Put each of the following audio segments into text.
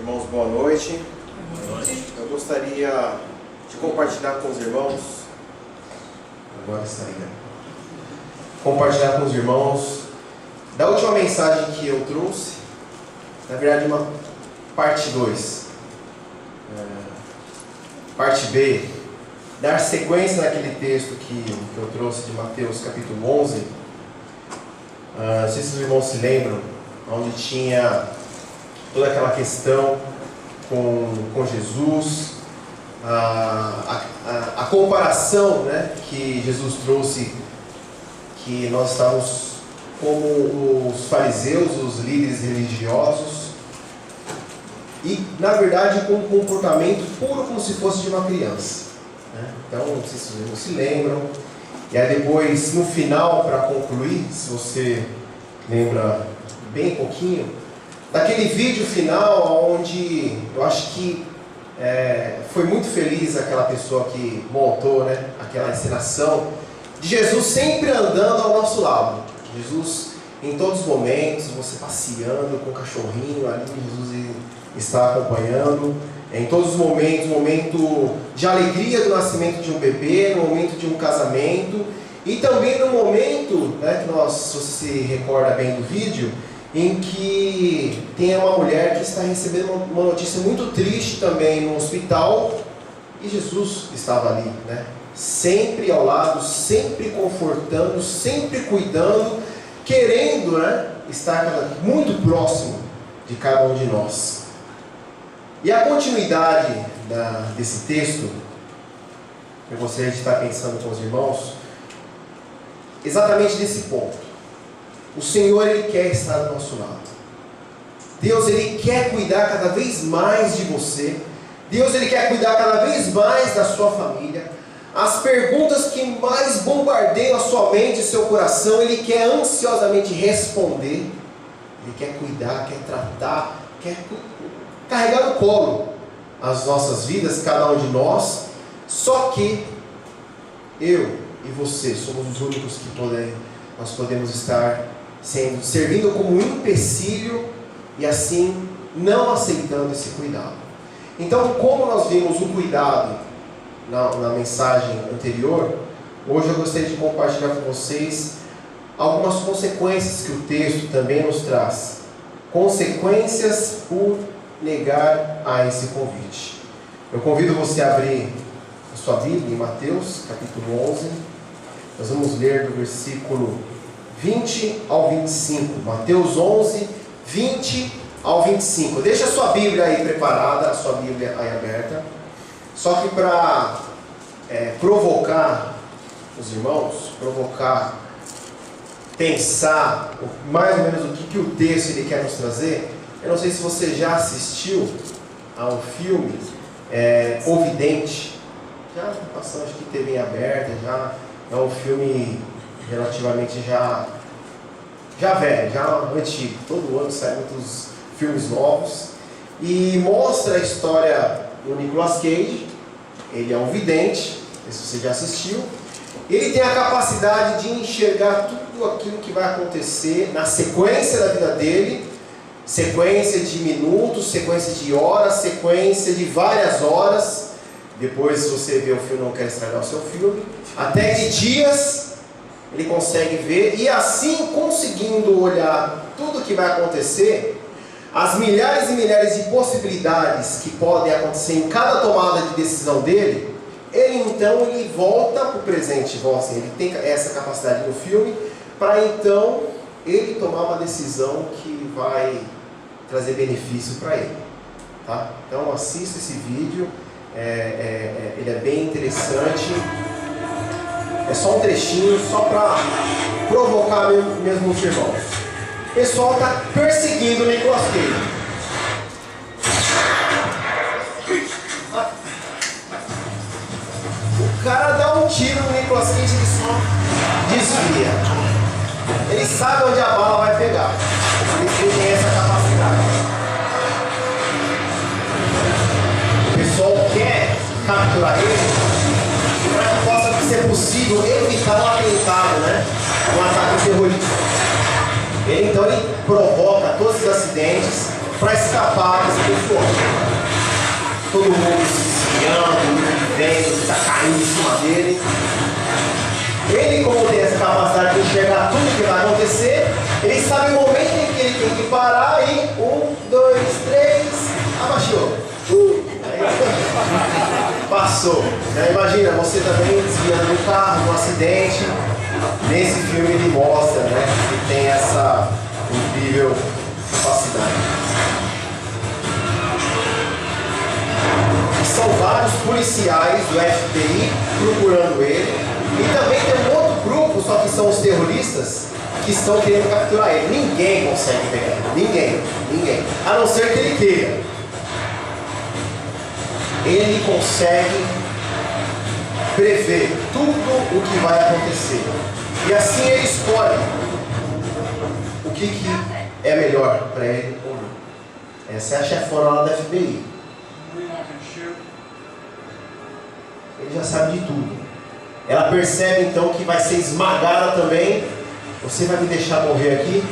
Irmãos, boa noite. Boa noite. Eu gostaria de compartilhar com os irmãos. Agora saída. Compartilhar com os irmãos da última mensagem que eu trouxe. Na verdade, uma parte 2. Parte B. Dar sequência naquele texto que eu trouxe de Mateus capítulo 11. Não sei se os irmãos se lembram, onde tinha toda aquela questão com Jesus, a comparação, né, que Jesus trouxe, que nós estávamos como os fariseus, os líderes religiosos, e na verdade com um comportamento puro como se fosse de uma criança, né? Então, não sei se os irmãos se lembram. E aí depois, no final, para concluir, se você lembra bem pouquinho, daquele vídeo final onde eu acho que foi muito feliz aquela pessoa que montou, né, aquela encenação de Jesus sempre andando ao nosso lado. Jesus, em todos os momentos, você passeando com o cachorrinho ali, Jesus está acompanhando. Em todos os momentos, momento de alegria do nascimento de um bebê, no momento de um casamento, e também no momento, né, que se você se recorda bem do vídeo, em que tem uma mulher que está recebendo uma notícia muito triste também no hospital, e Jesus estava ali, né, sempre ao lado, sempre confortando, sempre cuidando, querendo, né, estar muito próximo de cada um de nós. E a continuidade desse texto, eu gostaria de estar pensando com os irmãos, exatamente nesse ponto. O Senhor, Ele quer estar do nosso lado. Deus, Ele quer cuidar cada vez mais de você. Deus, Ele quer cuidar cada vez mais da sua família. As perguntas que mais bombardeiam a sua mente e seu coração, Ele quer ansiosamente responder. Ele quer cuidar, quer tratar, quer carregar no colo as nossas vidas, cada um de nós. Só que eu e você somos os únicos que nós podemos estar servindo como empecilho e assim não aceitando esse cuidado. Então, como nós vimos o cuidado na mensagem anterior, hoje eu gostaria de compartilhar com vocês algumas consequências que o texto também nos traz. Consequências por negar a esse convite. Eu convido você a abrir a sua Bíblia em Mateus, capítulo 11. Nós vamos ler do versículo 20 ao 25. Mateus 11, 20 ao 25. Deixa a sua Bíblia aí preparada, a sua Bíblia aí aberta. Só que para provocar os irmãos, pensar mais ou menos o que o texto ele quer nos trazer. Eu não sei se você já assistiu ao filme O Vidente. Já passou, acho que TV aberta, já é um filme relativamente já velho, já antigo. Todo ano saem muitos filmes novos. E mostra a história do Nicolas Cage. Ele é um vidente, não sei se você já assistiu. Ele tem a capacidade de enxergar tudo aquilo que vai acontecer na sequência da vida dele. Sequência de minutos, sequência de horas, sequência de várias horas. Depois, se você vê o filme, não quer estragar o seu filme, até de dias ele consegue ver, e assim, conseguindo olhar tudo o que vai acontecer, as milhares e milhares de possibilidades que podem acontecer em cada tomada de decisão dele, ele volta para o presente. Ele tem essa capacidade no filme, para então ele tomar uma decisão que vai trazer benefício para ele, tá? Então assista esse vídeo, ele é bem interessante. É só um trechinho, só para provocar mesmo os irmãos. O pessoal está perseguindo o Nicolas Cage. O cara dá um tiro no Nicolas Cage, ele só desvia. Ele sabe onde a bala vai pegar. Ele tem essa capacidade. O pessoal quer capturar ele para que possa ser possível evitar um atentado, né? Um ataque terrorista. Então ele provoca todos os acidentes, para escapar desse pessoal. Todo mundo se desviando, vendo, está caindo em cima dele. Ele, como tem essa capacidade de enxergar tudo que vai acontecer, ele sabe o momento em que ele tem que parar e 1, 2, 3, abaixou. Passou. Imagina, você também desviando do carro, num acidente. Nesse filme ele mostra, que tem essa incrível capacidade. São vários policiais do FBI procurando ele. E também tem um outro grupo, só que são os terroristas, que estão querendo capturar ele. Ninguém consegue pegar ele. Ninguém. A não ser que ele queira. Ele consegue prever tudo o que vai acontecer. E assim ele escolhe o que é melhor para ele ou não. Essa é a chefona lá da FBI. Ele já sabe de tudo. Ela percebe então que vai ser esmagada também. Você vai me deixar morrer aqui?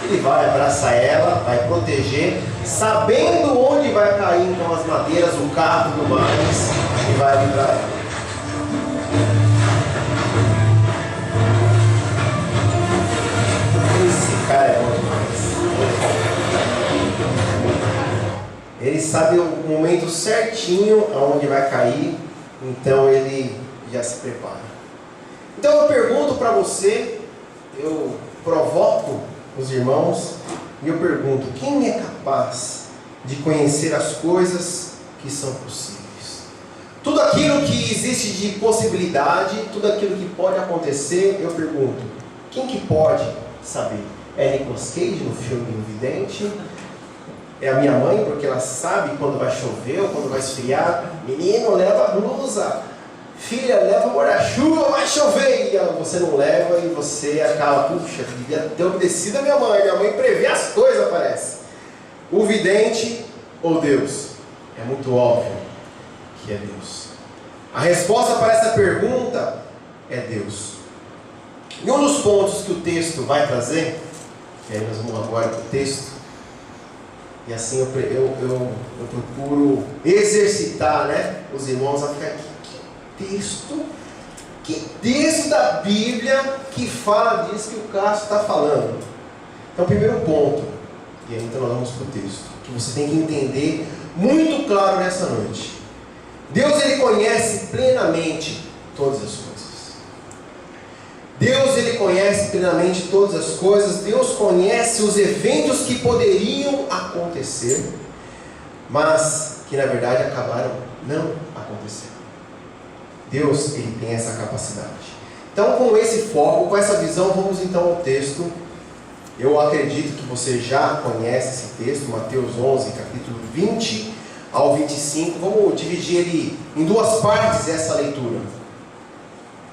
Ele vai abraçar ela, vai proteger, sabendo onde vai cair então as madeiras, o carro e tudo mais, e vai livrar ela. Esse cara é bom demais. Ele sabe o momento certinho aonde vai cair, então ele já se prepara. Então eu pergunto para você, eu provoco os irmãos e eu pergunto: quem é capaz de conhecer as coisas que são possíveis? Tudo aquilo que existe de possibilidade, tudo aquilo que pode acontecer, eu pergunto: quem que pode saber? É Nicolas Cage no filme O Vidente? É a minha mãe, porque ela sabe quando vai chover ou quando vai esfriar. Menino, leva a blusa. Filha, leva guarda-chuva, vai chover. E você não leva e você acaba, puxa, devia ter obedecido a minha mãe. Minha mãe prevê as coisas, parece. O vidente ou Deus? É muito óbvio que é Deus. A resposta para essa pergunta é Deus. E um dos pontos que o texto vai trazer, e aí nós vamos agora para o texto, e assim eu procuro exercitar, os irmãos a ficar aqui. Que texto da Bíblia que fala disso que o Cássio está falando? Então, primeiro ponto, e aí então nós vamos para o texto, que você tem que entender muito claro nessa noite. Deus, ele conhece plenamente todas as coisas. Deus, ele conhece plenamente todas as coisas. Deus conhece os eventos que poderiam acontecer, mas que na verdade acabaram não acontecendo. Deus, ele tem essa capacidade. Então, com esse foco, com essa visão, vamos então ao texto. Eu acredito que você já conhece esse texto, Mateus 11, capítulo 20 ao 25. Vamos dividir ele em duas partes, essa leitura.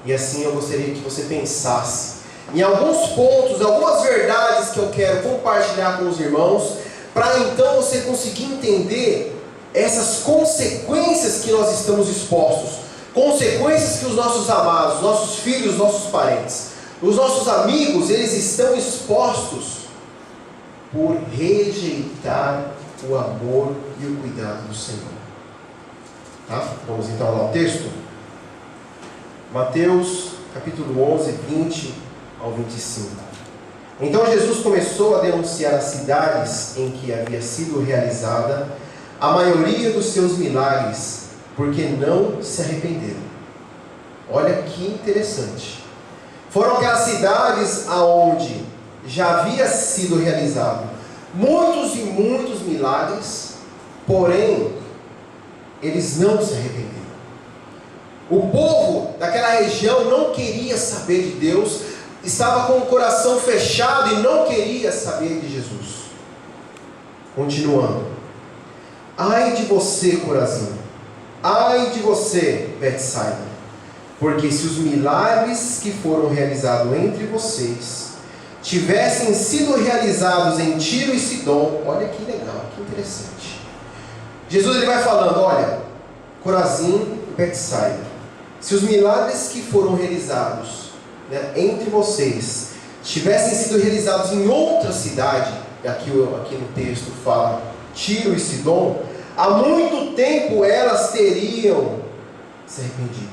E assim eu gostaria que você pensasse em alguns pontos, algumas verdades que eu quero compartilhar com os irmãos, para então você conseguir entender essas consequências que nós estamos expostos. Consequências que os nossos amados, nossos filhos, nossos parentes, os nossos amigos, eles estão expostos por rejeitar o amor e o cuidado do Senhor. Tá? Vamos então lá ao texto. Mateus capítulo 11, 20 ao 25. Então Jesus começou a denunciar as cidades em que havia sido realizada a maioria dos seus milagres, porque não se arrependeram. Olha que interessante. Foram aquelas cidades aonde já havia sido realizado muitos e muitos milagres, porém eles não se arrependeram. O povo daquela região não queria saber de Deus, estava com o coração fechado e não queria saber de Jesus. Continuando: ai de você, Corazim! Ai de você, Betsaida! Porque se os milagres que foram realizados entre vocês tivessem sido realizados em Tiro e Sidom, olha que legal, que interessante. Jesus ele vai falando: olha, Corazim e Betsaida, se os milagres que foram realizados entre vocês tivessem sido realizados em outra cidade, aqui no texto fala Tiro e Sidom, há muito tempo elas teriam se arrependido,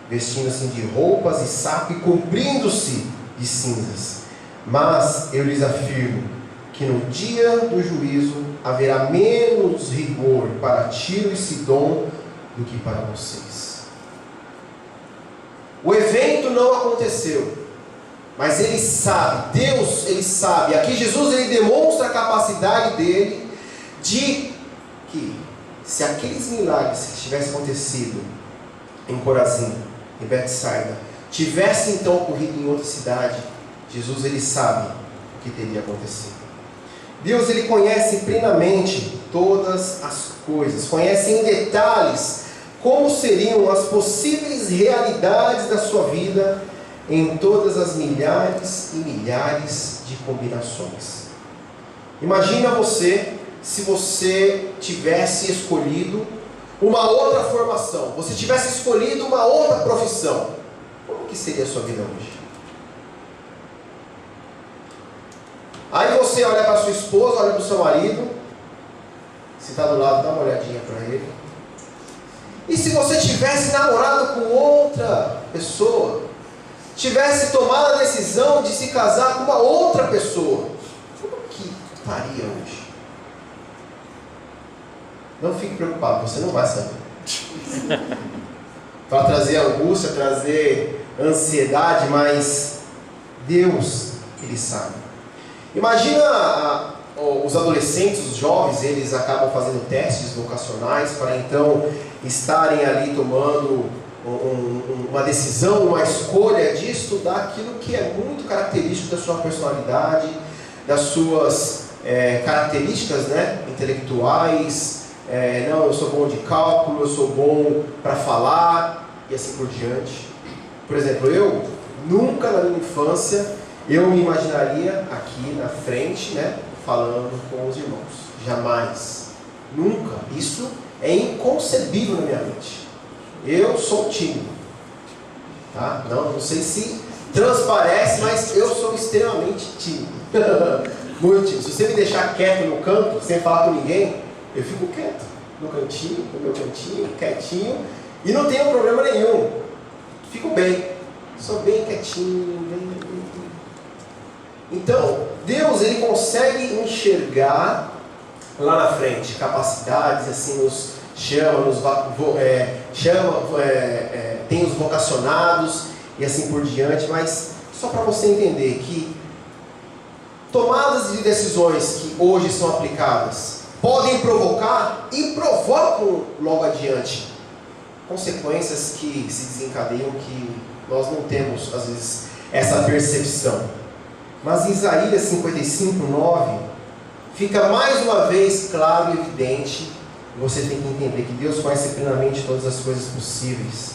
vestindo-se de roupas de saco e cobrindo-se de cinzas. Mas eu lhes afirmo que no dia do juízo haverá menos rigor para Tiro e Sidom do que para vocês. O evento não aconteceu, mas ele sabe, Deus ele sabe. Aqui Jesus ele demonstra a capacidade dele de que se aqueles milagres que tivessem acontecido em Corazim, em Betsaida, tivessem então ocorrido em outra cidade, Jesus ele sabe o que teria acontecido. Deus ele conhece plenamente todas as coisas, conhece em detalhes como seriam as possíveis realidades da sua vida em todas as milhares e milhares de combinações. Imagina você, se você tivesse escolhido uma outra formação, você tivesse escolhido uma outra profissão, como que seria a sua vida hoje? Aí você olha para sua esposa, olha para o seu marido, se está do lado, dá uma olhadinha para ele. E se você tivesse namorado com outra pessoa, tivesse tomado a decisão de se casar com uma outra pessoa, como que estaria hoje? Não fique preocupado, você não vai saber. Para trazer angústia, trazer ansiedade, mas Deus, Ele sabe. Imagina os adolescentes, os jovens, eles acabam fazendo testes vocacionais para então estarem ali tomando uma decisão, uma escolha de estudar aquilo que é muito característico da sua personalidade, das suas características, né, intelectuais. Não, eu sou bom de cálculo, eu sou bom para falar e assim por diante. Por exemplo, eu nunca na minha infância eu me imaginaria aqui na frente, né, falando com os irmãos. Jamais. Nunca. Isso é inconcebível na minha mente. Eu sou tímido. Tá? Não sei se transparece, mas eu sou extremamente tímido. Muito tímido. Se você me deixar quieto no canto, sem falar com ninguém, eu fico quieto. No cantinho, no meu cantinho, quietinho. E não tenho problema nenhum. Fico bem. Sou bem quietinho, bem. Então, Deus ele consegue enxergar lá na frente capacidades, assim, nos chama, tem os vocacionados e assim por diante, mas só para você entender que tomadas de decisões que hoje são aplicadas podem provocar e provocam logo adiante consequências que se desencadeiam que nós não temos às vezes essa percepção. Mas em Isaías 55:9 fica mais uma vez claro e evidente, e você tem que entender que Deus conhece plenamente todas as coisas possíveis.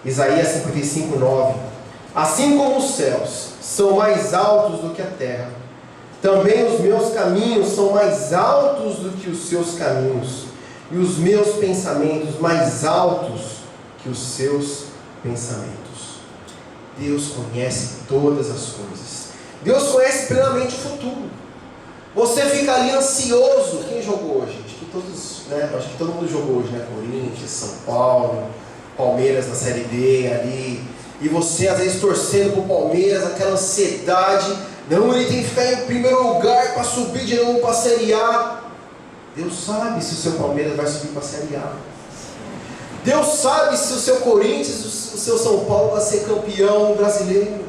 Isaías 55:9: assim como os céus são mais altos do que a terra, também os meus caminhos são mais altos do que os seus caminhos, e os meus pensamentos mais altos que os seus pensamentos. Deus conhece todas as coisas. Deus conhece plenamente o futuro. Você fica ali ansioso. Quem jogou hoje? Acho que todos, né? Acho que todo mundo jogou hoje, né? Corinthians, São Paulo, Palmeiras na Série D ali. E você às vezes torcendo pro Palmeiras, aquela ansiedade. Não, ele tem que ficar em primeiro lugar para subir de novo para a Série A. Deus sabe se o seu Palmeiras vai subir para a Série A. Deus sabe se o seu Corinthians, o seu São Paulo vai ser campeão brasileiro.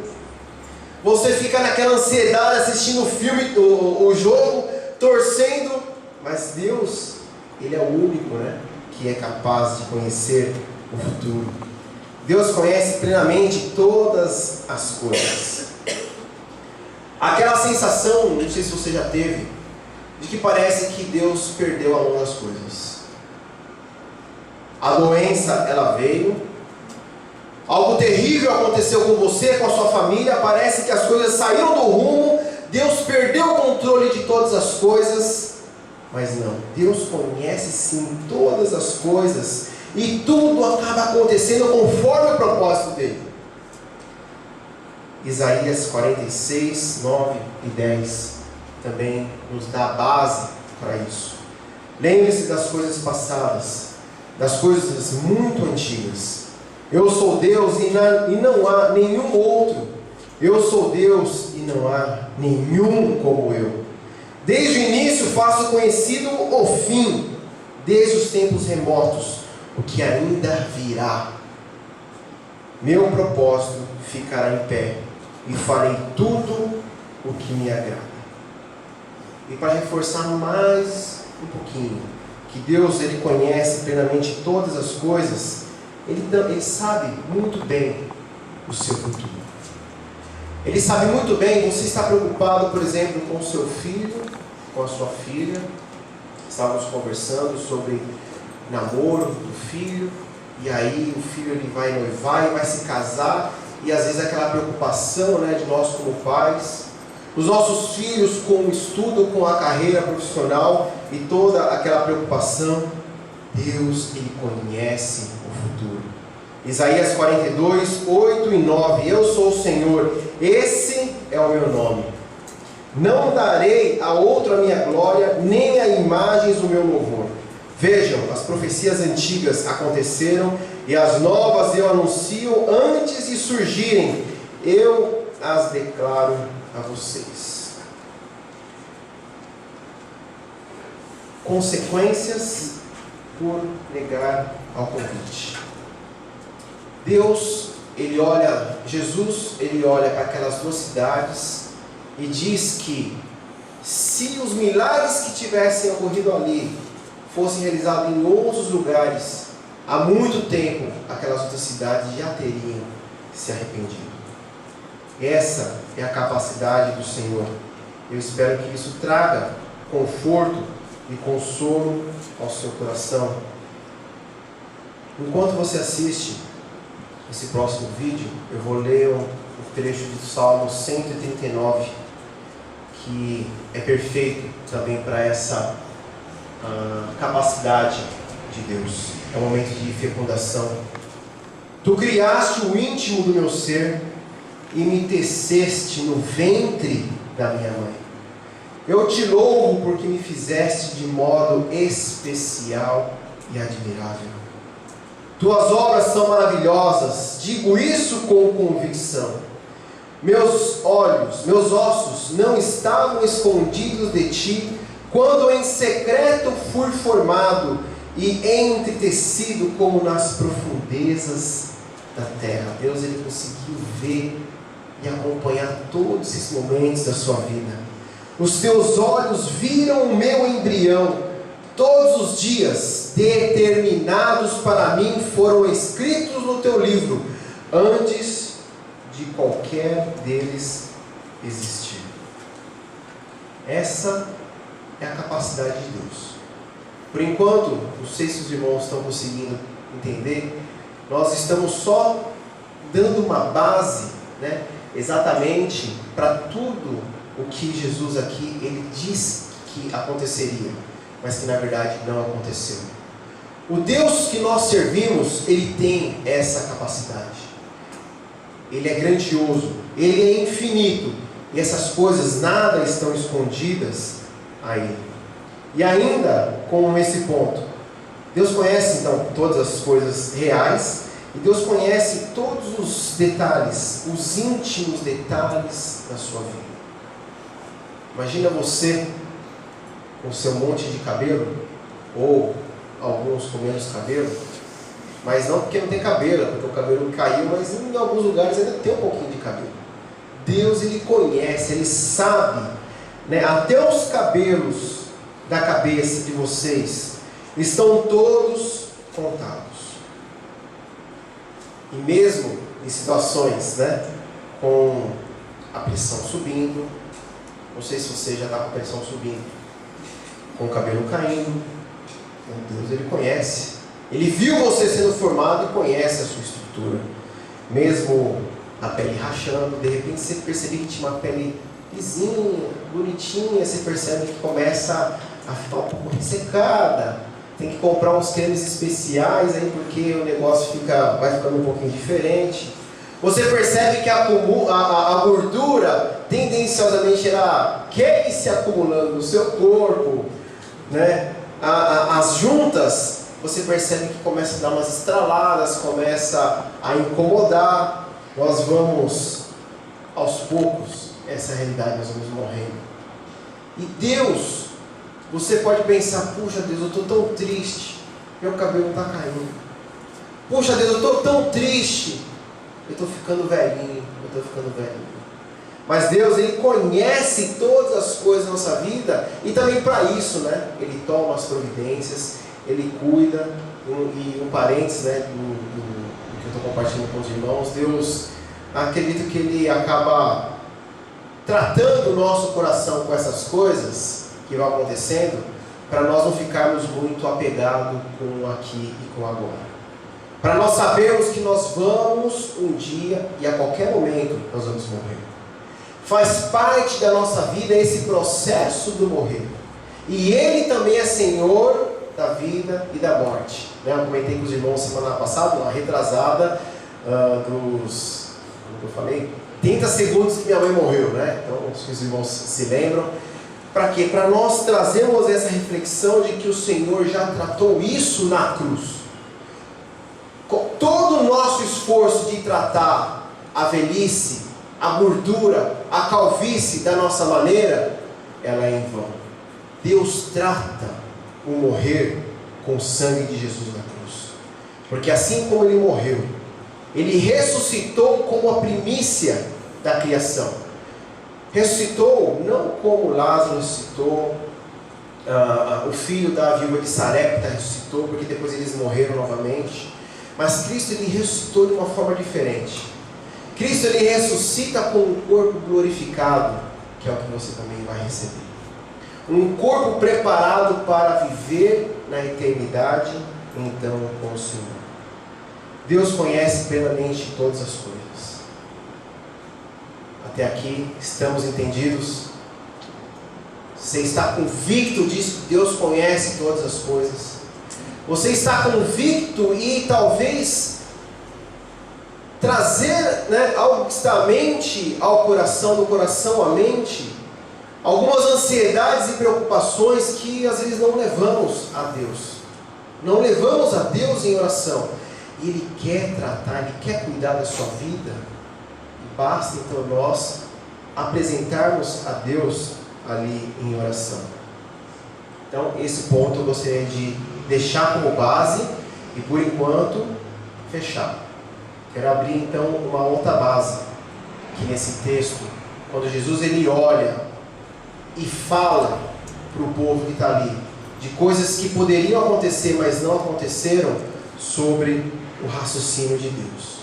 Você fica naquela ansiedade assistindo o filme, o jogo, torcendo. Mas Deus, Ele é o único, né, que é capaz de conhecer o futuro. Deus conhece plenamente todas as coisas. Aquela sensação, não sei se você já teve, de que parece que Deus perdeu a mão das coisas. A doença, ela veio. Algo terrível aconteceu com você, com a sua família. Parece que as coisas saíram do rumo. Deus perdeu o controle de todas as coisas. Mas não, Deus conhece sim todas as coisas. E tudo acaba acontecendo conforme o propósito dele. Isaías 46, 9 e 10 também nos dá base para isso. Lembre-se das coisas passadas, das coisas muito antigas. Eu sou Deus e não há nenhum outro. Eu sou Deus e não há nenhum como eu. Desde o início faço conhecido o fim, desde os tempos remotos, o que ainda virá. Meu propósito ficará em pé e farei tudo o que me agrada. E para reforçar mais um pouquinho, que Deus ele conhece plenamente todas as coisas, ele sabe muito bem o seu futuro. Ele sabe muito bem, você está preocupado, por exemplo, com o seu filho, com a sua filha. Estávamos conversando sobre namoro do filho, e aí o filho ele vai noivar e vai se casar, e às vezes aquela preocupação, né, de nós como pais, os nossos filhos com o estudo, com a carreira profissional e toda aquela preocupação. Deus ele conhece o futuro. Isaías 42, 8 e 9. Eu sou o Senhor, esse é o meu nome. Não darei a outro a minha glória, nem a imagens o meu louvor. Vejam, as profecias antigas aconteceram, e as novas eu anuncio antes de surgirem. Eu as declaro a vocês. Consequências por negar ao convite. Deus, Jesus, ele olha para aquelas duas cidades e diz que se os milagres que tivessem ocorrido ali fossem realizados em outros lugares, há muito tempo aquelas outras cidades já teriam se arrependido. Essa é a capacidade do Senhor. Eu espero que isso traga conforto e consolo ao seu coração. Enquanto você assiste esse próximo vídeo, eu vou ler um trecho do Salmo 139, que é perfeito também para essa capacidade de Deus. É um momento de fecundação. Tu criaste o íntimo do meu ser e me teceste no ventre da minha mãe. Eu te louvo porque me fizeste de modo especial e admirável. Tuas obras são maravilhosas, digo isso com convicção. Meus ossos não estavam escondidos de ti, quando em secreto fui formado e entretecido como nas profundezas da terra. Deus ele conseguiu ver e acompanhar todos esses momentos da sua vida. Os teus olhos viram o meu embrião. Todos os dias determinados para mim foram escritos no teu livro, antes de qualquer deles existir. Essa é a capacidade de Deus. Por enquanto, não sei se os irmãos estão conseguindo entender, nós estamos só dando uma base, né, exatamente para tudo o que Jesus aqui ele disse que aconteceria, mas que na verdade não aconteceu. O Deus que nós servimos, ele tem essa capacidade. Ele é grandioso, ele é infinito, e essas coisas nada estão escondidas a ele. E ainda com esse ponto, Deus conhece então todas as coisas reais, e Deus conhece todos os detalhes, os íntimos detalhes da sua vida. Imagina você com seu monte de cabelo, ou alguns com menos cabelo, mas não porque não tem cabelo, porque o cabelo caiu, mas em alguns lugares ainda tem um pouquinho de cabelo. Deus ele conhece, ele sabe, né? Até os cabelos da cabeça de vocês estão todos contados. E mesmo em situações, né, com a pressão subindo, não sei se você já está com a pressão subindo, com o cabelo caindo, Deus ele conhece. Ele viu você sendo formado e conhece a sua estrutura. Mesmo a pele rachando, de repente você percebe que tinha uma pele lisinha, bonitinha, você percebe que começa a ficar um pouco ressecada. Tem que comprar uns cremes especiais aí, porque o negócio vai ficando um pouquinho diferente. Você percebe que a gordura tendenciosamente ela quer ir se acumulando no seu corpo, né? as juntas, você percebe que começa a dar umas estraladas, começa a incomodar. Nós vamos, aos poucos, essa realidade, nós vamos morrendo. E Deus, você pode pensar, puxa Deus, eu estou tão triste, meu cabelo está caindo. Puxa Deus, eu estou tão triste, eu estou ficando velhinho, Mas Deus, Ele conhece todas as coisas da nossa vida, e também para isso, né, Ele toma as providências, Ele cuida. E um parênteses, né, do que eu estou compartilhando com os irmãos, Deus, acredito que Ele acaba tratando o nosso coração com essas coisas que vão acontecendo, para nós não ficarmos muito apegados com o aqui e com o agora. Para nós sabermos que nós vamos um dia, e a qualquer momento, nós vamos morrer. Faz parte da nossa vida esse processo do morrer. E Ele também é Senhor da vida e da morte. Eu comentei com os irmãos semana passada, uma retrasada, como eu falei, 30 segundos que minha mãe morreu, né? Então, acho que os irmãos se lembram. Para quê? Para nós trazermos essa reflexão de que o Senhor já tratou isso na cruz. Todo o nosso esforço de tratar a velhice, a gordura, a calvície da nossa maneira, ela é em vão. Deus trata o morrer com o sangue de Jesus na cruz. Porque assim como Ele morreu, Ele ressuscitou como a primícia da criação. Ressuscitou não como Lázaro ressuscitou, o filho da viúva de Sarepta ressuscitou, porque depois eles morreram novamente. Mas Cristo, Ele ressuscitou de uma forma diferente. Cristo, Ele ressuscita com um corpo glorificado, que é o que você também vai receber. Um corpo preparado para viver na eternidade, então, com o Senhor. Deus conhece plenamente todas as coisas. Até aqui, estamos entendidos? Você está convicto disso, que Deus conhece todas as coisas? Você está convicto e talvez trazer, né, algo que está à mente, ao coração, do coração à mente, algumas ansiedades e preocupações que às vezes não levamos a Deus. Não levamos a Deus em oração. E Ele quer tratar, Ele quer cuidar da sua vida. E basta então nós apresentarmos a Deus ali em oração. Então esse ponto eu gostaria de deixar como base e por enquanto fechar. Quero abrir então uma outra base aqui nesse texto, quando Jesus ele olha e fala para o povo que está ali de coisas que poderiam acontecer, mas não aconteceram, sobre o raciocínio de Deus.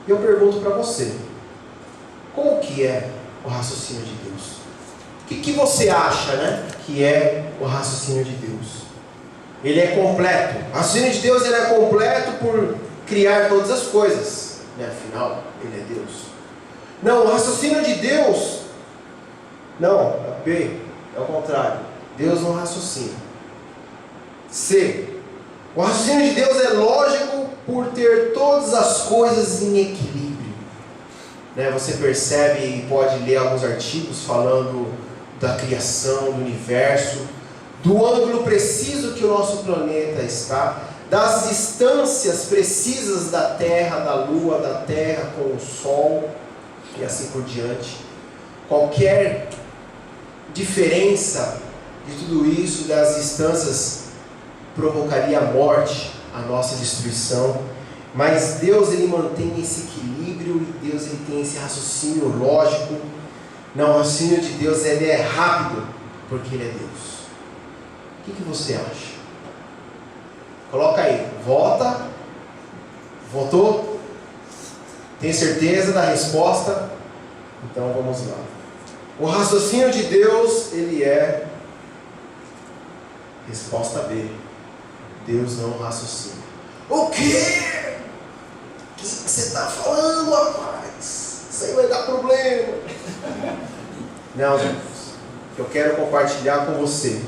Eu pergunto para você, como que é o raciocínio de Deus? O que você acha, né, que é o raciocínio de Deus? Ele é completo. O raciocínio de Deus ele é completo por criar todas as coisas, né? Afinal, Ele é Deus. Não, o raciocínio de Deus, não, B, é o contrário. Deus não raciocina. C, o raciocínio de Deus é lógico por ter todas as coisas em equilíbrio. Né? Você percebe e pode ler alguns artigos falando da criação, do universo, do ângulo preciso que o nosso planeta está, das distâncias precisas da Terra, da Lua, da Terra com o Sol, e assim por diante. Qualquer diferença de tudo isso, das distâncias, provocaria a morte, a nossa destruição. Mas Deus ele mantém esse equilíbrio, e Deus ele tem esse raciocínio lógico. Não, o raciocínio de Deus ele é rápido, porque Ele é Deus. O que você acha? Coloca aí, vota. Votou? Tem certeza da resposta? Então vamos lá. O raciocínio de Deus, ele é... Resposta B. Deus não raciocina. O quê? O que você está falando, rapaz? Isso aí vai dar problema. Não, irmãos. O que eu quero compartilhar com você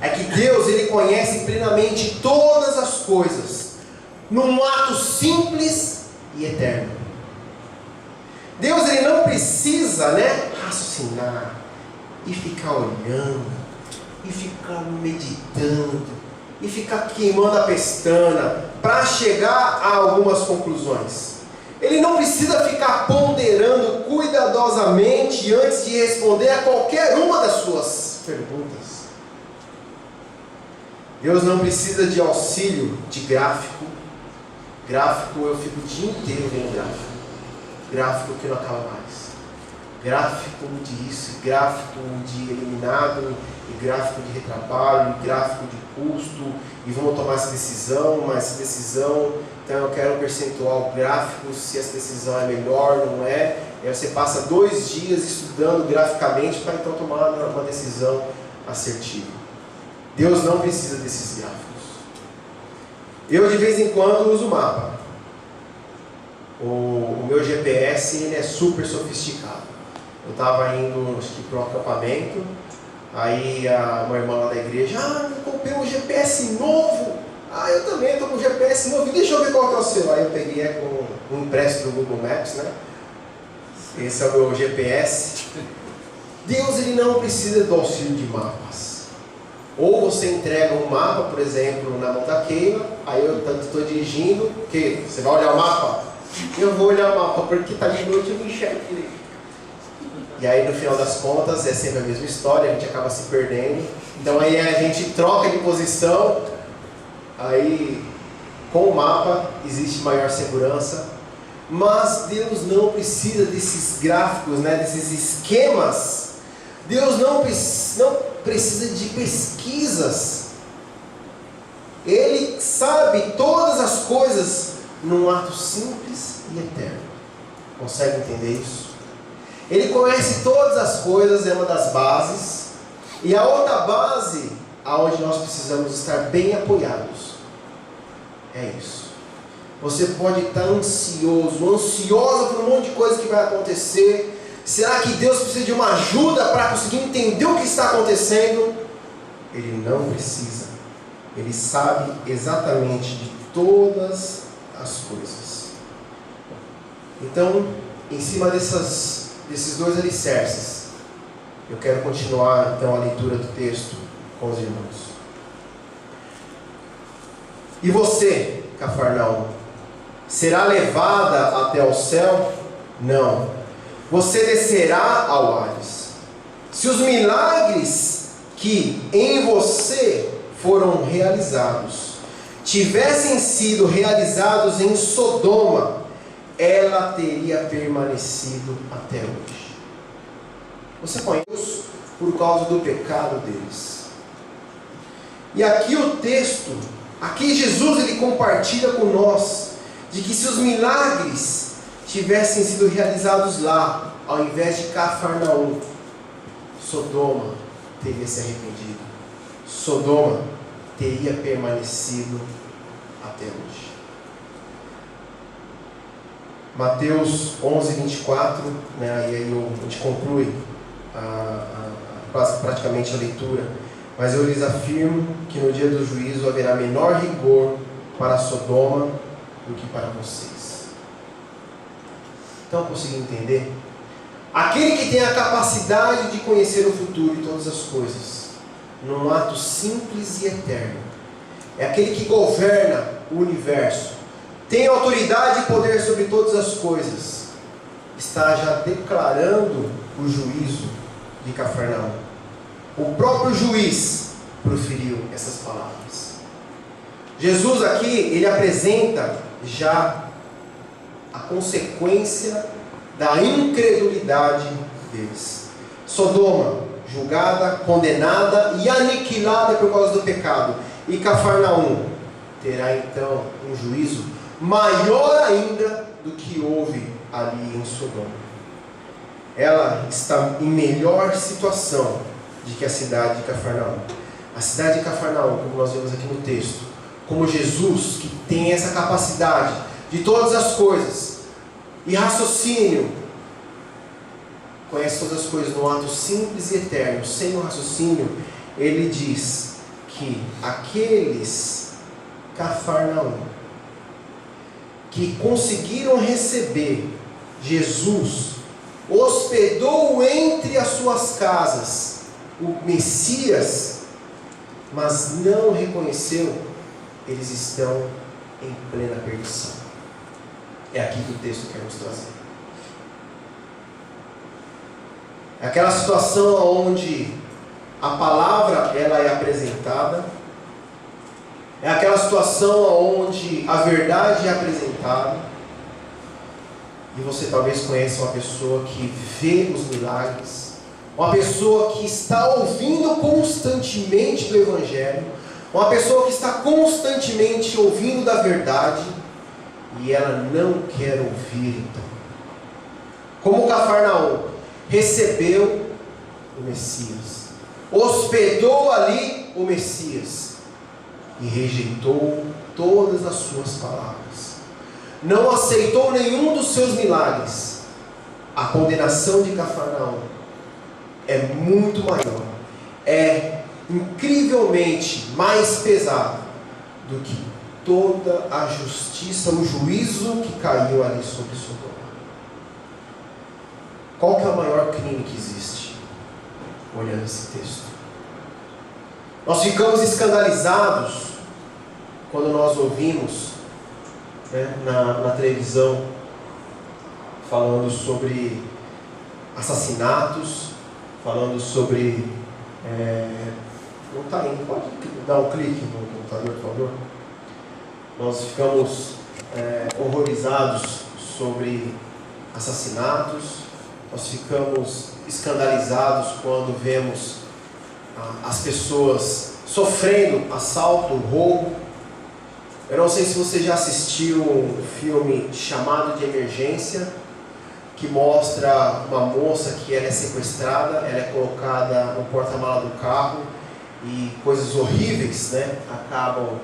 é que Deus ele conhece plenamente todas as coisas, num ato simples e eterno. Deus ele não precisa, né, raciocinar e ficar olhando e ficar meditando, e ficar queimando a pestana, para chegar a algumas conclusões. Ele não precisa ficar ponderando cuidadosamente antes de responder a qualquer uma das suas perguntas. Deus não precisa de auxílio de gráfico. Gráfico, eu fico o dia inteiro vendo gráfico. Gráfico que não acaba mais. Gráfico disso, gráfico de eliminado, e gráfico de retrabalho, e gráfico de custo, e vamos tomar essa decisão, mas essa decisão, então eu quero um percentual gráfico, se essa decisão é melhor, não é. E aí você passa 2 dias estudando graficamente para então tomar uma decisão assertiva. Deus não precisa desses gráficos. Eu de vez em quando uso mapa. O meu GPS ele é super sofisticado. Eu estava indo para o acampamento, aí uma irmã lá da igreja, eu comprei um GPS novo. Eu também estou com um GPS novo, deixa eu ver qual que é o seu. Aí eu peguei com um empréstimo do Google Maps, né? Esse é o meu GPS. Deus ele não precisa do auxílio de mapas. Ou você entrega um mapa, por exemplo, na mão da Keila, aí eu estou dirigindo, que você vai olhar o mapa? Eu vou olhar o mapa, porque está de noite e eu não enxergo direito. E aí no final das contas é sempre a mesma história, a gente acaba se perdendo. Então aí a gente troca de posição, aí com o mapa existe maior segurança. Mas Deus não precisa desses gráficos, né, desses esquemas. Deus não precisa de pesquisas. Ele sabe todas as coisas num ato simples e eterno. Consegue entender isso? Ele conhece todas as coisas, é uma das bases. E a outra base, aonde nós precisamos estar bem apoiados, é isso. Você pode estar ansiosa por um monte de coisa que vai acontecer. Será que Deus precisa de uma ajuda para conseguir entender o que está acontecendo? Ele não precisa. Ele sabe exatamente de todas as coisas. Então, em cima desses 2 alicerces, eu quero continuar então a leitura do texto com os irmãos. E você, Cafarnaum, será levada até o céu? Não. Você descerá ao Hades. Se os milagres que em você foram realizados tivessem sido realizados em Sodoma, ela teria permanecido até hoje. Você conhece por causa do pecado deles. E aqui o texto, aqui Jesus ele compartilha com nós de que se os milagres tivessem sido realizados lá, ao invés de Cafarnaum, Sodoma teria se arrependido. Sodoma teria permanecido até hoje. Mateus 11, 24, né, e aí a gente conclui praticamente a leitura. Mas eu lhes afirmo que no dia do juízo haverá menor rigor para Sodoma do que para vocês. Então, consegui entender? Aquele que tem a capacidade de conhecer o futuro e todas as coisas, num ato simples e eterno, é aquele que governa o universo, tem autoridade e poder sobre todas as coisas, está já declarando o juízo de Cafarnaum. O próprio juiz proferiu essas palavras. Jesus aqui, ele apresenta já a consequência da incredulidade deles. Sodoma, julgada, condenada e aniquilada por causa do pecado. E Cafarnaum terá então um juízo maior ainda do que houve ali em Sodoma. Ela está em melhor situação do que a cidade de Cafarnaum. A cidade de Cafarnaum, como nós vemos aqui no texto, como Jesus, que tem essa capacidade de todas as coisas, e raciocínio, conhece todas as coisas no ato simples e eterno, sem o raciocínio, ele diz que aqueles Cafarnaum que conseguiram receber Jesus, hospedou entre as suas casas o Messias, mas não reconheceu, eles estão em plena perdição. É aqui que o texto quer nos trazer. É aquela situação onde a palavra ela é apresentada, é aquela situação onde a verdade é apresentada, e você talvez conheça uma pessoa que vê os milagres, uma pessoa que está ouvindo constantemente do Evangelho, uma pessoa que está constantemente ouvindo da verdade, e ela não quer ouvir então. Como Cafarnaum recebeu o Messias, hospedou ali o Messias, e rejeitou todas as suas palavras, não aceitou nenhum dos seus milagres. A condenação de Cafarnaum é muito maior, é incrivelmente mais pesada do que toda a justiça, o juízo que caiu ali sobre Sodoma. Qual que é o maior crime que existe? Olhando esse texto, nós ficamos escandalizados quando nós ouvimos, né, na televisão falando sobre assassinatos, falando sobre não está indo, pode dar um clique no computador, por favor? Nós ficamos horrorizados sobre assassinatos, nós ficamos escandalizados quando vemos as pessoas sofrendo assalto, roubo. Eu não sei se você já assistiu um filme chamado de Emergência, que mostra uma moça que ela é sequestrada, ela é colocada no porta-mala do carro e coisas horríveis, né, acabam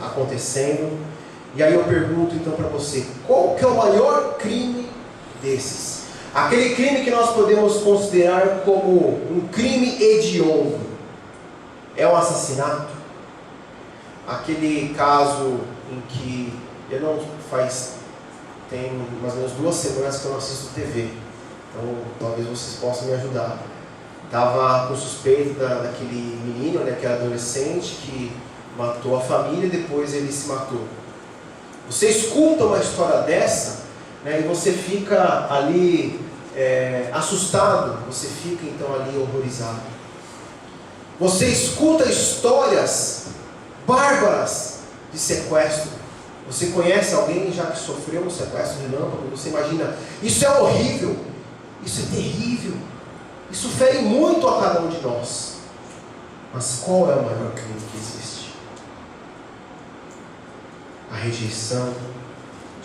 acontecendo. E aí eu pergunto então para você, qual que é o maior crime desses? Aquele crime que nós podemos considerar como um crime hediondo é um assassinato? Aquele caso em que tem mais ou menos 2 semanas que eu não assisto TV, então talvez vocês possam me ajudar. Estava com suspeito daquele menino, né, que era adolescente, que matou a família e depois ele se matou. Você escuta uma história dessa, né, e você fica ali assustado, você fica então ali horrorizado. Você escuta histórias bárbaras de sequestro. Você conhece alguém já que sofreu um sequestro de relâmpago? Você imagina, isso é horrível, isso é terrível, isso fere muito a cada um de nós. Mas qual é o maior crime que existe? A rejeição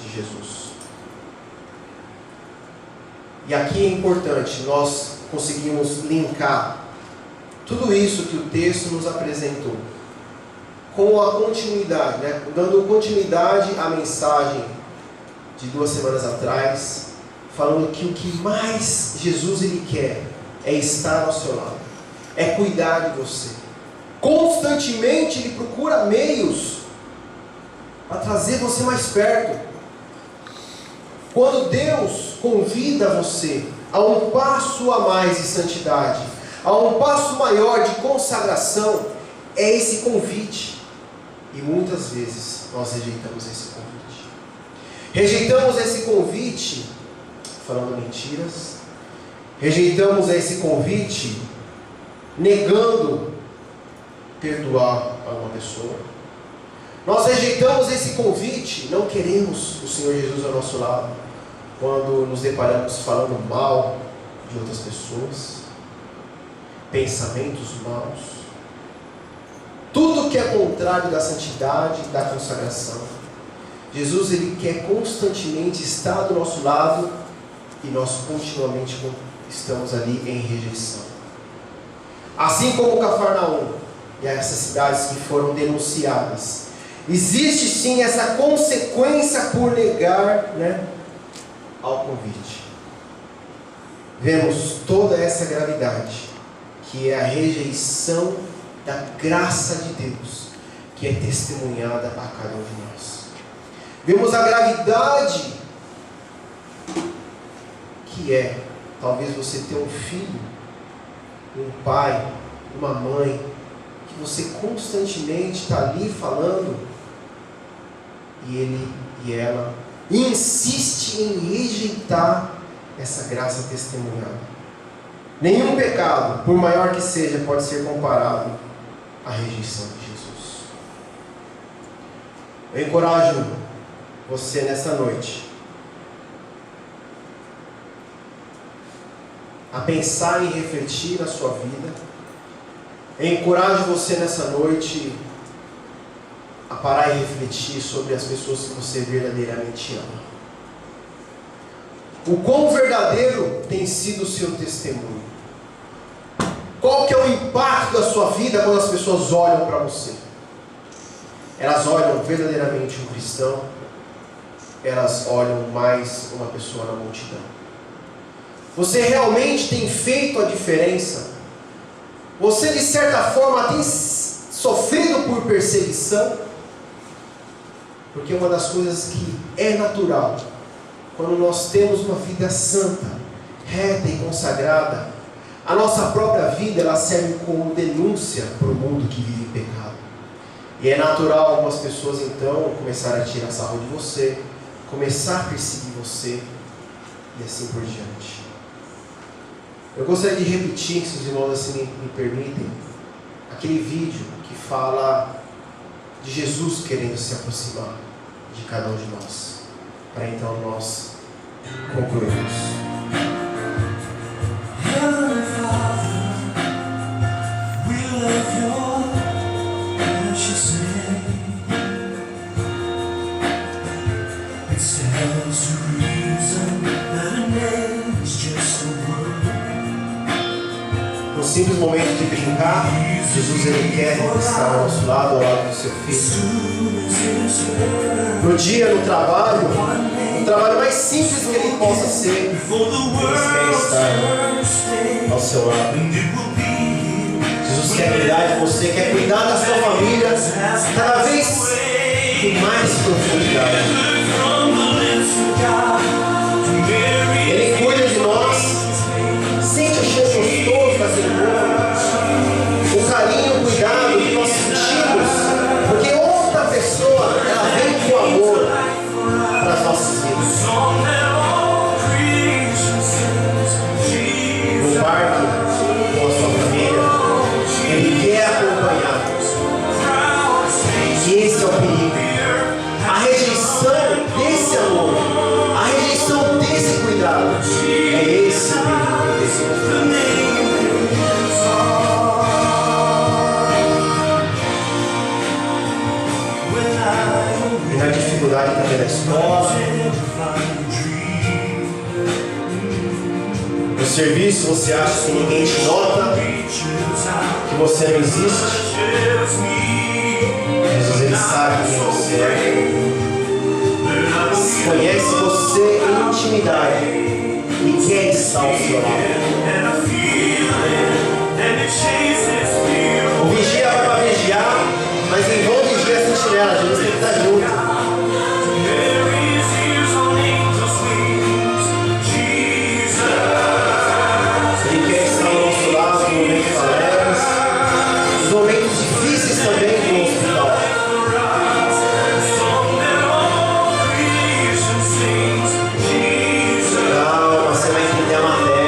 de Jesus. E aqui é importante, nós conseguimos linkar tudo isso que o texto nos apresentou com a continuidade, né? Dando continuidade à mensagem de 2 semanas atrás, falando que o que mais Jesus ele quer é estar ao seu lado, é cuidar de você. Constantemente ele procura meios para trazer você mais perto. Quando Deus convida você a um passo a mais de santidade, a um passo maior de consagração, é esse convite. E muitas vezes nós rejeitamos esse convite. Rejeitamos esse convite falando mentiras. Rejeitamos esse convite negando perdoar a uma pessoa. Nós rejeitamos esse convite, não queremos o Senhor Jesus ao nosso lado quando nos deparamos falando mal de outras pessoas, pensamentos maus. Tudo que é contrário da santidade, da consagração. Jesus ele quer constantemente estar do nosso lado e nós continuamente estamos ali em rejeição. Assim como Cafarnaum e essas cidades que foram denunciadas, existe sim essa consequência por negar, né, ao convite. Vemos toda essa gravidade, que é a rejeição da graça de Deus, que é testemunhada a cada um de nós. Vemos a gravidade que é, talvez você ter um filho, um pai, uma mãe, que você constantemente está ali falando e ele e ela insiste em rejeitar essa graça testemunhada. Nenhum pecado, por maior que seja, pode ser comparado à rejeição de Jesus. Eu encorajo você nessa noite a pensar e refletir na sua vida. Eu encorajo você nessa noite a parar e refletir sobre as pessoas que você verdadeiramente ama. O quão verdadeiro tem sido o seu testemunho? Qual que é o impacto da sua vida quando as pessoas olham para você? Elas olham verdadeiramente um cristão? Elas olham mais uma pessoa na multidão? Você realmente tem feito a diferença? Você de certa forma tem sofrido por perseguição? Porque uma das coisas que é natural, quando nós temos uma vida santa, reta e consagrada, a nossa própria vida ela serve como denúncia para o mundo que vive em pecado. E é natural algumas pessoas então começarem a tirar sarro de você, começar a perseguir você e assim por diante. Eu gostaria de repetir, se os irmãos assim me permitem, aquele vídeo que fala de Jesus querendo se aproximar de cada um de nós, para então nós concluirmos. Heavenly Father, we love your precious name. It stands to reason that a name is just a word. No simples momento de brincar, Jesus ele quer estar ao nosso lado, ao lado do seu filho. No dia, no trabalho mais simples que ele possa ser, ele quer estar ao seu lado. Jesus quer cuidar de você, quer cuidar da sua família, cada vez com mais profundidade. Ele cuida de nós, sente o cheiro gostoso daquele povo, o carinho, o cuidado que nós sentimos, porque outra pessoa, ela vem com amor para as nossas vidas. No parque, com a sua família, ele quer acompanhar. E esse é o perigo. A rejeição desse amor, a rejeição desse cuidado, é esse o perigo desse conflito. E na dificuldade também da escola, no serviço você acha que ninguém te nota, que você não existe. Jesus ele sabe quem você é, conhece você em intimidade e quer estar ao seu lado. O vigia vai para vigiar, mas em vão vigia a sentinela. Jesus tem que estar junto. Ele quer estar ao nosso lado nos momentos alegres, nos momentos difíceis também no hospital. Calma, você vai entender a matéria.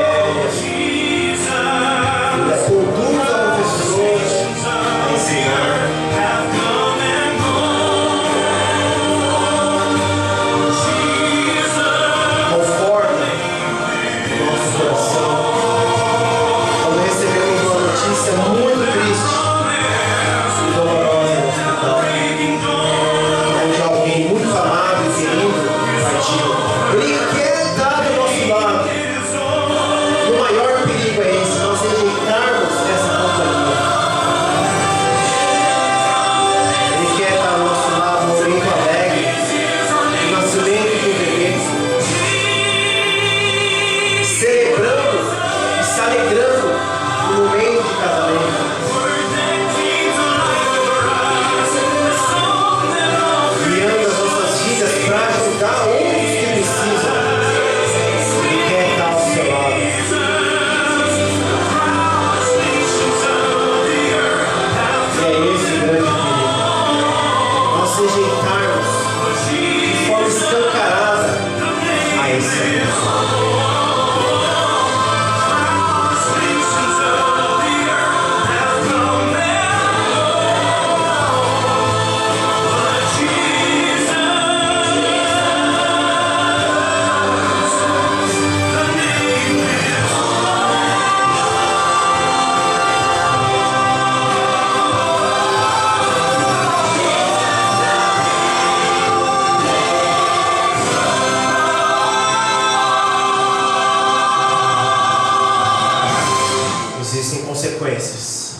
existem consequências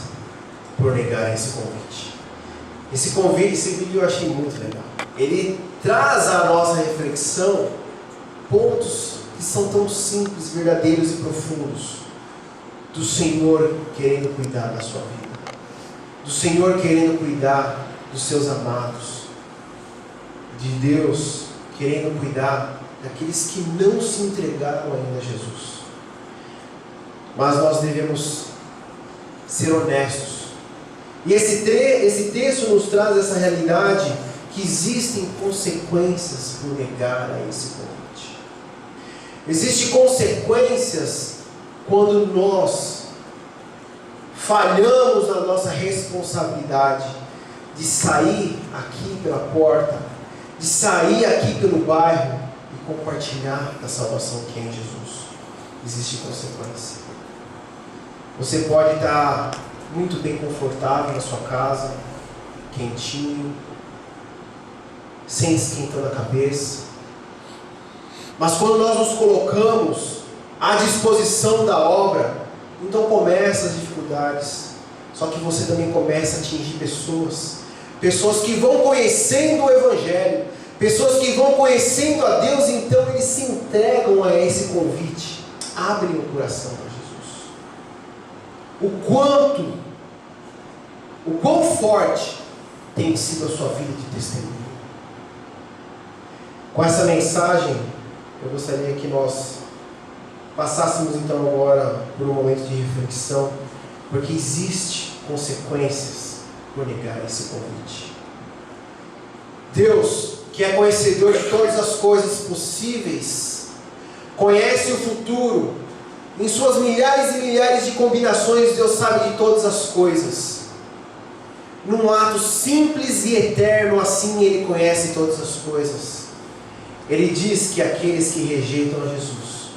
por negar esse convite. Esse vídeo eu achei muito legal. Ele traz à nossa reflexão pontos que são tão simples, verdadeiros e profundos, do Senhor querendo cuidar da sua vida, do Senhor querendo cuidar dos seus amados, de Deus querendo cuidar daqueles que não se entregaram ainda a Jesus. Mas nós devemos ser honestos. E esse texto nos traz essa realidade que existem consequências por negar a esse convite. Existem consequências quando nós falhamos na nossa responsabilidade de sair aqui pela porta, de sair aqui pelo bairro e compartilhar da salvação que é em Jesus. Existe consequência. Você pode estar muito bem confortável na sua casa, quentinho, sem esquentando a cabeça. Mas quando nós nos colocamos à disposição da obra, então começam as dificuldades. Só que você também começa a atingir pessoas que vão conhecendo o Evangelho, pessoas que vão conhecendo a Deus, então eles se entregam a esse convite, abrem o coração para Jesus. O quão forte tem sido a sua vida de testemunho. Com essa mensagem, eu gostaria que nós passássemos então agora por um momento de reflexão, porque existe consequências por negar esse convite. Deus, que é conhecedor de todas as coisas possíveis, conhece o futuro, em suas milhares e milhares de combinações, Deus sabe de todas as coisas. Num ato simples e eterno, assim Ele conhece todas as coisas. Ele diz que aqueles que rejeitam a Jesus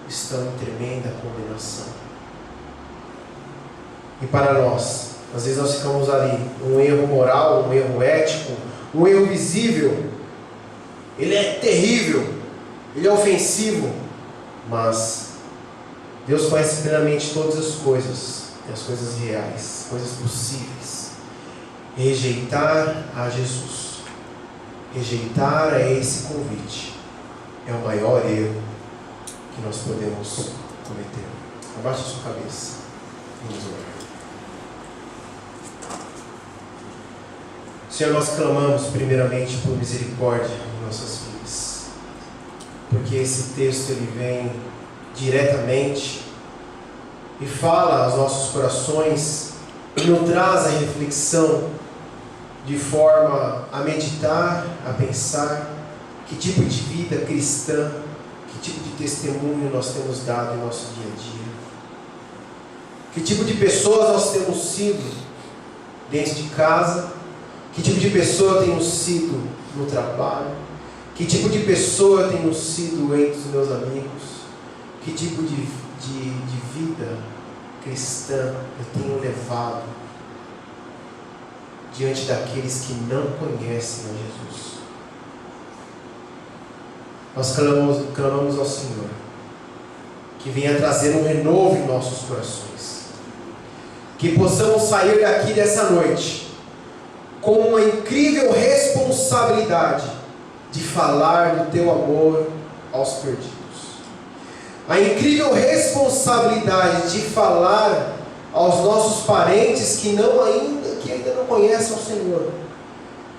estão em tremenda condenação. E para nós, às vezes nós ficamos ali, um erro moral, um erro ético, um erro visível. Ele é terrível, ele é ofensivo, mas Deus conhece plenamente todas as coisas, e as coisas reais, coisas possíveis. Rejeitar a Jesus, rejeitar a esse convite, é o maior erro que nós podemos cometer. Abaixe a sua cabeça. Vamos orar. Senhor, nós clamamos primeiramente por misericórdia em nossas vidas, porque esse texto ele vem diretamente e fala aos nossos corações e nos traz a reflexão de forma a meditar, a pensar que tipo de vida cristã, que tipo de testemunho nós temos dado em nosso dia a dia, que tipo de pessoas nós temos sido dentro de casa, que tipo de pessoa tenho sido no trabalho, que tipo de pessoa tenho sido entre os meus amigos, que tipo de vida cristã eu tenho levado diante daqueles que não conhecem a Jesus. Nós clamamos ao Senhor que venha trazer um renovo em nossos corações, que possamos sair daqui dessa noite com uma incrível responsabilidade de falar do Teu amor aos perdidos, a incrível responsabilidade de falar aos nossos parentes que ainda não conhecem o Senhor,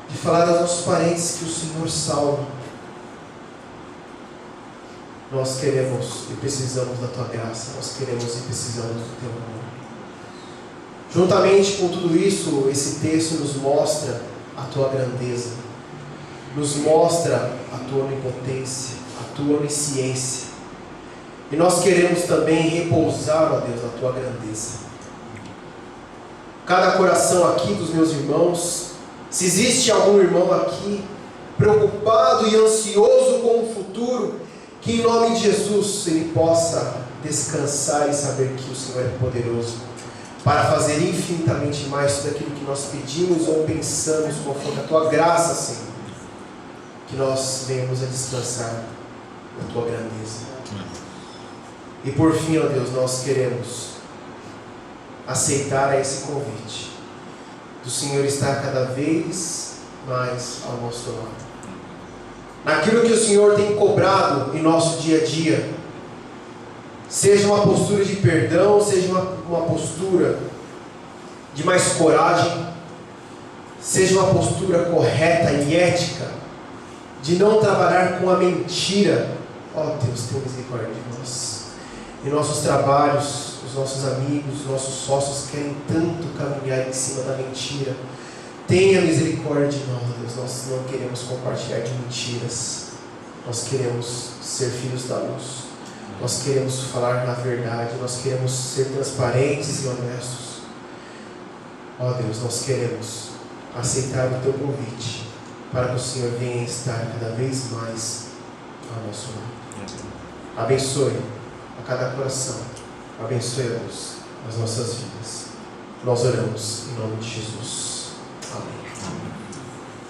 de falar aos nossos parentes que o Senhor salva. Nós queremos e precisamos da Tua graça, nós queremos e precisamos do Teu amor. Juntamente com tudo isso, esse texto nos mostra a Tua grandeza, nos mostra a Tua onipotência, a Tua onisciência. E nós queremos também repousar, ó Deus, na Tua grandeza. Cada coração aqui dos meus irmãos, se existe algum irmão aqui preocupado e ansioso com o futuro, que em nome de Jesus ele possa descansar e saber que o Senhor é poderoso para fazer infinitamente mais tudo aquilo que nós pedimos ou pensamos, conforme a Tua graça, Senhor. Que nós venhamos a descansar na Tua grandeza. E por fim, ó Deus, nós queremos aceitar esse convite do Senhor estar cada vez mais ao nosso lado. Naquilo que o Senhor tem cobrado em nosso dia a dia, seja uma postura de perdão, seja uma postura de mais coragem, seja uma postura correta e ética, de não trabalhar com a mentira. Ó Deus, tenha misericórdia de nós. Em nossos trabalhos, os nossos amigos, os nossos sócios querem tanto caminhar em cima da mentira. Tenha misericórdia de nós, Deus. Nós não queremos compartilhar de mentiras. Nós queremos ser filhos da luz. Nós queremos falar na verdade. Nós queremos ser transparentes e honestos. Ó Deus, nós queremos aceitar o Teu convite para que o Senhor venha estar cada vez mais ao nosso lado. Abençoe a cada coração. Abençoe a Deus as nossas vidas. Nós oramos em nome de Jesus. Amém.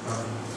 Amém.